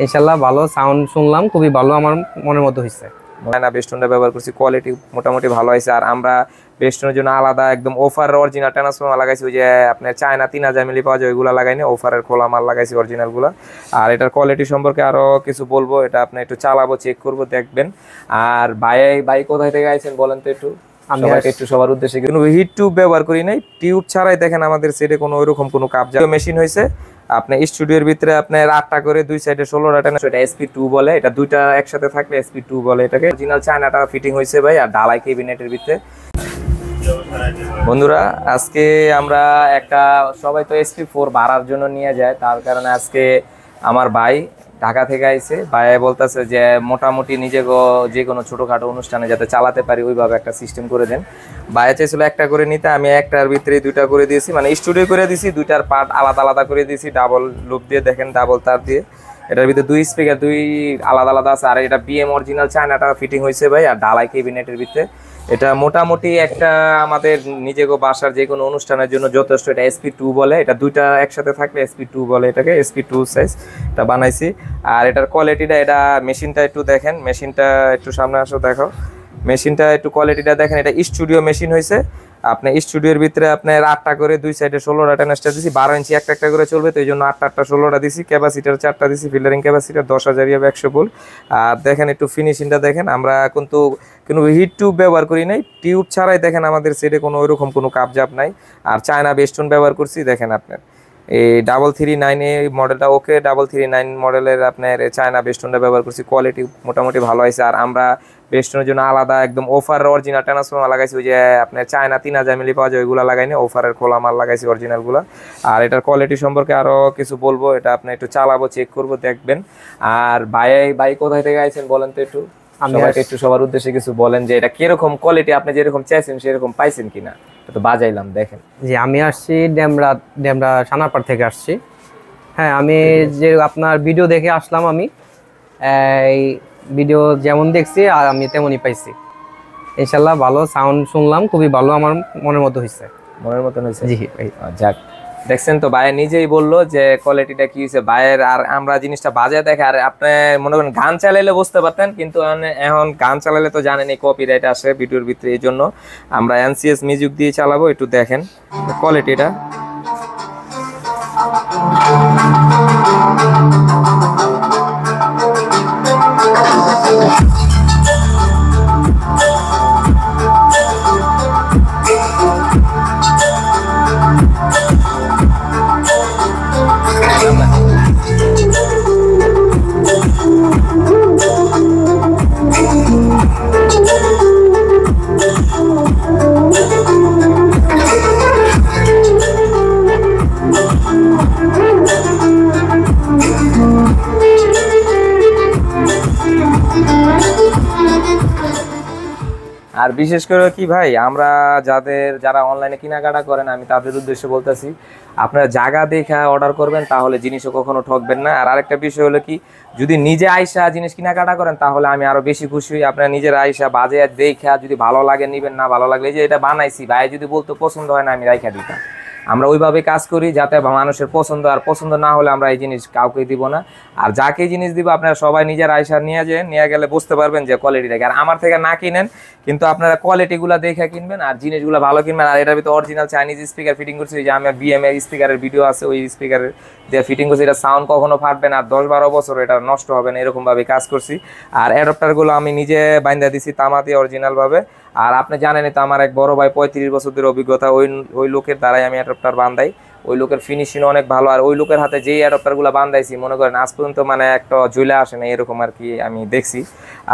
ইনশাআল্লাহ ভালো সাউন্ড শুনলাম, খুবই ভালো, আমার মনের মতো হয়েছে। চায়না বেস্টনটা ব্যবহার করছি, কোয়ালিটি মোটামুটি ভালো হয়েছে। আর আমরা বেস্টনের জন্য আলাদা একদম অফার অরিজিনাল ট্রান্সফর্মার লাগাইছি, ওই যে আপনার চায়না 3000 মিলি পাওয়া যায় ওইগুলো লাগাইনি, অফারের খোলা মাল লাগাইছি অরিজিনালগুলো। আর এটার কোয়ালিটি সম্পর্কে আরও কিছু বলবো, এটা আপনি একটু চালাবো, চেক করবো, দেখবেন। আর ভাই কোথায় থেকে আইছেন বলেন তো একটু একটু সবার উদ্দেশ্যে। কোনো হিট টিউব ব্যবহার করি নাই, টিউব ছাড়াই দেখেন আমাদের সেটে কোনো ওইরকম কোনো কাপজা মেশিন হয়েছে। আপনার স্টুডিওর ভিতরে আপনার 8টা করে দুই সাইডে 16টা টানা, এটা SP2 বলে, এটা দুইটা একসাথে থাকলে SP2 বলে এটাকে। অরিজিনাল চায়নাটা ফিটিং হয়েছে ভাই, আর ডালাই ক্যাবিনেটের ভিতরে। বন্ধুরা আজকে আমরা একটা, সবাই তো SP4 ভাড়ার জন্য নিয়ে যায়, তার কারণে আজকে আমার ভাই ঢাকা থেকে আইছে। ভাই বলতেছে যে মোটামুটি নিজে যে কোনো ছোটোখাটো অনুষ্ঠানে যাতে চালাতে পারি ওইভাবে একটা সিস্টেম করে দেন। ভাই চাইছিল একটা করে নিতে, আমি একটার ভিতরে দুইটা করে দিয়েছি, মানে স্টুডিও করে দিয়েছি, দুইটার পার্ট আলাদা আলাদা করে দিয়েছি ডাবল লুপ দিয়ে, দেখেন ডাবল তার দিয়ে। এটার ভিতরে দুই স্পিকার দুই আলাদা আলাদা আছে। আর এটা BM অরিজিনাল চায়নাটা ফিটিং হয়েছে ভাই, আর ডালাই ক্যাবিনেটের ভিতরে। এটা মোটামুটি একটা আমাদের নিজেকে বাসার যে কোনো অনুষ্ঠানের জন্য যথেষ্ট। এটা SP2 বলে, এটা দুইটা একসাথে থাকলে SP2 বলে এটাকে, SP2 সাইজ এটা বানাইছি। আর এটার কোয়ালিটিটা, এটা মেশিনটা একটু দেখেন, মেশিনটা একটু সামনে আসো দেখো, মেশিনটা একটু কোয়ালিটিটা দেখেন। এটা স্টুডিও মেশিন হয়েছে, আপনার স্টুডিওর ভিতরে আপনার 8টা করে দুই সাইডে 16টা টেনাস্টার দিছি, 12 ইঞ্চি একটা একটা করে চলবে, তো এই জন্য 8টা 16টা দিছি। ক্যাপাসিটার 4টা দিছি, ফিল্টারিং ক্যাপাসিটার 10,000 100 ভোল্ট। আর দেখেন একটু ফিনিশিংটা দেখেন, আমরা কিন্তু কোনো হিট টিউব ব্যবহার করি নাই, টিউব ছাড়াই দেখেন আমাদের সেটে কোনো ওইরকম কোনো কাপজাপ নাই। আর চায়না বেস্টন ব্যবহার করছি, দেখেন আপনার এই 339 এই মডেলটা, ওকে 339 মডেলের আপনার চায়না বেস্টনটা ব্যবহার করছি, কোয়ালিটি মোটামুটি ভালো হয়েছে। আর আমরা বেস্টনের জন্য আলাদা একদম অফার অরিজিনাল ট্রান্সফর্মার লাগাইছি, ওই যে আপনার চায়না 3000 মিলি পাওয়া যায় ওইগুলো লাগাইনি, অফারের খোলা মাল লাগাইছি অরিজিনালগুলো। আর এটার কোয়ালিটি সম্পর্কে আরও কিছু বলবো, এটা আপনি একটু চালাবো, চেক করবো, দেখবেন। আর ভাই কোথায় থেকে আইছেন বলেন তো একটু, একটু সবার উদ্দেশ্যে কিছু বলেন যে এটা কিরকম কোয়ালিটি, আপনি যেরকম চাইছেন সেরকম পাইছেন কিনা, তো বাজাইলাম দেখেন। জি, আমি আসছি ডেমরা সানারপাড় থেকে আসছি। হ্যাঁ, আমি যে আপনার ভিডিও দেখে আসলাম, আমি এই ভিডিও যেমন দেখছি আর আমি তেমনই পাইছি। ইনশাআল্লাহ ভালো সাউন্ড শুনলাম, খুবই ভালো, আমার মনের মতো হয়েছে। মনের মতন হয়েছে? জি ভাই। যাক, দেখছেন তো ভাই নিজেই বললো যে কোয়ালিটিটা কি হয়েছে ভাইয়ের। আর আমরা জিনিসটা বাজায় দেখে, আর আপনি মনে করেন গান চালাইলে বুঝতে পারতেন, কিন্তু এখন গান চালাইলে তো জানেন এই কপিরাইট আসে ভিডিওর ভিতরে, এই জন্য আমরা NCS মিউজিক দিয়ে চালাবো। একটু দেখেন কোয়ালিটিটা। আর বিশেষ করে কি ভাই, আমরা যারা অনলাইনে কেনাকাটা করেন, আমি তাদের উদ্দেশ্যে বলতেছি, আপনারা জায়গা দেখে অর্ডার করবেন, তাহলে জিনিসও কখনো ঠকবেন না। আর আরেকটা বিষয় হলো কি, যদি নিজে আইসা জিনিস কেনাকাটা করেন তাহলে আমি আরো বেশি খুশি হই। আপনারা নিজের আইসা বাজার দেখে যদি ভালো লাগে নিবেন, না ভালো লাগলে যে এটা বানাইছি ভাই যদি বলতো পছন্দ হয় না, আমি রাইখা দিতাম। আমরা ওইভাবে কাজ করি যাতে মানুষের পছন্দ, আর পছন্দ না হলে আমরা এই জিনিস কাউকে দিব না। আর যাকে জিনিস দিব আপনারা সবাই নিজের আইসা নিয়ে গেলে বুঝতে পারবেন যে কোয়ালিটি দেখে। আর আমার থেকে না কিনেন, কিন্তু আপনারা কোয়ালিটিগুলো দেখে কিনবেন আর জিনিসগুলো ভালো কিনবেন। আর এটার ভিতরে অরিজিনাল চাইনিজ স্পিকার ফিটিং করছি, যে আমি BM এর স্পিকারের ভিডিও আছে, ওই স্পিকারের দিয়ে ফিটিং করছি। এটা সাউন্ড কখনো ফাটবে না, আর 10-12 বছর এটা নষ্ট হবে না, এরকমভাবে কাজ করছি। আর অ্যাডাপ্টারগুলো আমি নিজে বাইন্দা দিছি তামা দিয়ে অরিজিনালভাবে। আর আপনি জানেনই তো আমার এক বড় ভাই 35 বছর ধরে অভিজ্ঞতা, ওই লোকের দ্বারাই আমি অ্যাডাপ্টার বান্ধাই। ওই লোকের ফিনিশিং অনেক ভালো। আর ওই লোকের হাতে যেই অ্যাডাপ্টারগুলো বান্ধাইছি মনে করেন আজ পর্যন্ত মানে একটা ঝুলে আসে না, এরকম আর কি আমি দেখছি।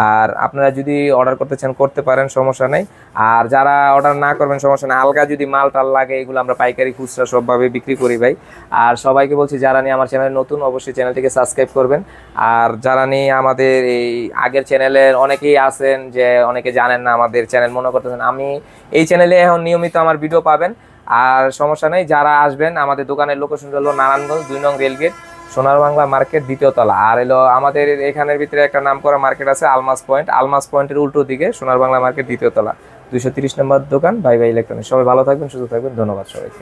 আর আপনারা যদি অর্ডার করতে চান করতে পারেন, সমস্যা নেই। আর যারা অর্ডার না করবেন সমস্যা নেই, আলগা যদি মাল টাল লাগে এগুলো আমরা পাইকারি খুচরা সবভাবে বিক্রি করি ভাই। আর সবাইকে বলছি যারা নিয়ে আমার চ্যানেল নতুন, অবশ্যই চ্যানেলটিকে সাবস্ক্রাইব করবেন। আর যারা নিয়ে আমাদের এই আগের চ্যানেলের অনেকেই আছেন যে অনেকে জানেন না আমাদের চ্যানেল, মনে করতেছেন, আমি এই চ্যানেলে এখন নিয়মিত আমার ভিডিও পাবেন। আর সমস্যা নেই, যারা আসবেন আমাদের দোকানের লোকেশন হলো নারায়ণগঞ্জ 2 নং রেলগেট, সোনার বাংলা মার্কেট 2য় তলা। আর এলো আমাদের এখানের ভিতরে একটা নাম করা মার্কেট আছে আলমাস পয়েন্টের উল্টো দিকে সোনার বাংলা মার্কেট 2য় তলা, 230 নম্বর দোকান ভাই ইলেকট্রনিক্স। সবাই ভালো থাকবেন, সুস্থ থাকবেন, ধন্যবাদ সবাইকে।